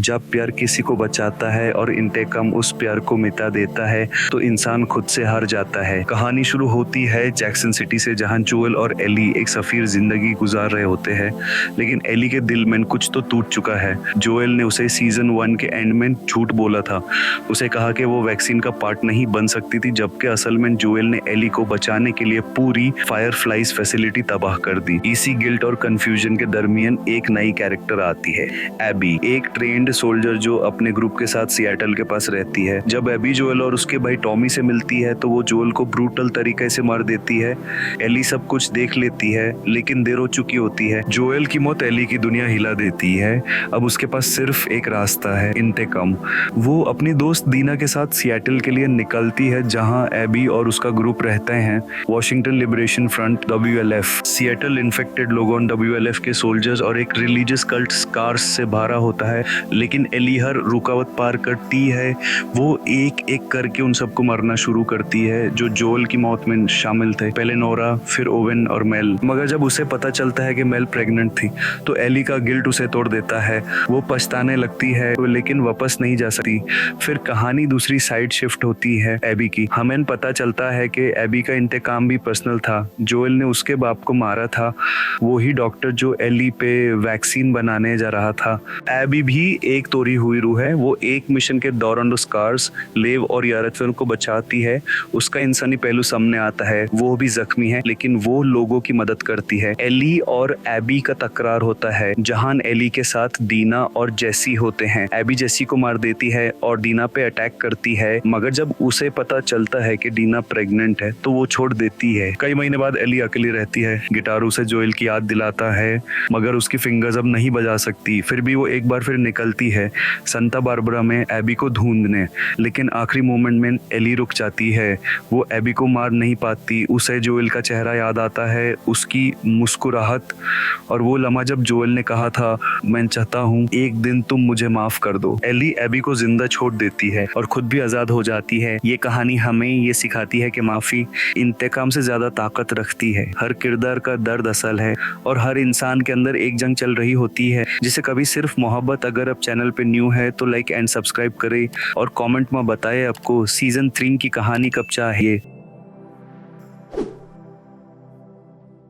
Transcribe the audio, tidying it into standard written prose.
जब प्यार किसी को बचाता है और इंतकाम उस प्यार को मिटा देता है तो इंसान खुद से हार जाता है। कहानी शुरू होती है जैक्सन सिटी से, जहां जोएल और एली एक सफीर जिंदगी गुजार रहे होते हैं, लेकिन एली के दिल में कुछ तो टूट चुका है। जोएल ने उसे सीजन 1 के एंड में झूठ बोला था, उसे कहा कि वो वैक्सीन का पार्ट नहीं बन सकती थी, जबकि असल में जोएल ने एली को बचाने के लिए पूरी फायरफ्लाइज फैसिलिटी तबाह कर दी। इसी गिल्ट और कंफ्यूजन के दरमियान एक नई कैरेक्टर आती है, एबी, एक ट्रेंड सोल्जर जो अपने ग्रुप के साथ सिएटल के पास रहती है। जब एबी जोएल और उसके भाई टॉमी से मिलती है तो वो जोएल को ब्रूटल तरीके से मार देती है। एली सब कुछ देख लेती है, लेकिन देर हो चुकी होती है। जोएल की मौत एली की दुनिया हिला देती है। अब उसके पास सिर्फ एक रास्ता है, इंतकाम। वो अपनी दोस्त दीना के साथ सिएटल के लिए निकलती है, जहां एबी और उसका ग्रुप रहते हैं। Washington liberation front WLF, Seattle infected लोगों, WLF के सोल्जर्स और एक रिलीजियस कल्ट स्कार्स से भरा होता है, लेकिन एली हर रुकावट पार करती है। वो एक एक करके उन सबको मारना शुरू करती है जो जोएल की मौत में शामिल थे, पहले नोरा, फिर ओवेन और मेल। मगर जब उसे पता चलता है कि मेल प्रेग्नेंट थी तो एली का गिल्ट उसे तोड़ देता है। वो पछताने लगती है, लेकिन वापस नहीं जा सकती। फिर कहानी दूसरी साइड शिफ्ट होती है एबी की। हमें पता चलता है कि एबी का इंतकाम भी पर्सनल था। जोएल ने उसके बाप को मारा था, वो ही डॉक्टर जो एली पे वैक्सीन बनाने जा रहा था। एबी भी एक तोड़ी हुई रूह है। वो एक मिशन के दौरान स्कार्स, लेव और यारथन को बचाती है। उसका इंसानी पहलू सामने आता है। वो भी जख्मी है, लेकिन वो लोगों की मदद करती है। एली और एबी का तकरार होता है, जहां एली के साथ दीना और जेसी होते हैं। एबी जेसी को मार देती है और दीना पे अटैक करती है, मगर जब उसे पता चलता है कि दीना प्रेग्नेंट है तो वो छोड़ देती है। कई महीने बाद एली अकेली रहती है। गिटार उसे जोएल की याद दिलाता है, मगर उसकी फिंगर्स अब नहीं बजा सकती। फिर भी वो एक बार फिर निकलती है संता बारबरा में एबी को ढूंढने, लेकिन आखिरी मोमेंट में एली रुक जाती है। वो एबी को मार नहीं पाती। उसे जोएल का चेहरा याद आता है, उसकी मुस्कुराहट और वो लम्हा जब जोएल ने कहा था, मैं चाहता हूँ एक दिन तुम मुझे माफ कर दो। एली एबी को जिंदा छोड़ देती है और खुद भी आजाद हो जाती है। ये कहानी हमें ये सिखाती है कि माफी इंतकाम से ज्यादा ताकत रखती है। हर किरदार का दर्द असल है और हर इंसान के अंदर एक जंग चल रही होती है जिसे कभी सिर्फ मोहब्बत। अगर आप चैनल पे न्यू है तो लाइक एंड सब्सक्राइब करें और कमेंट में बताएं आपको सीजन 3 की कहानी कब चाहिए।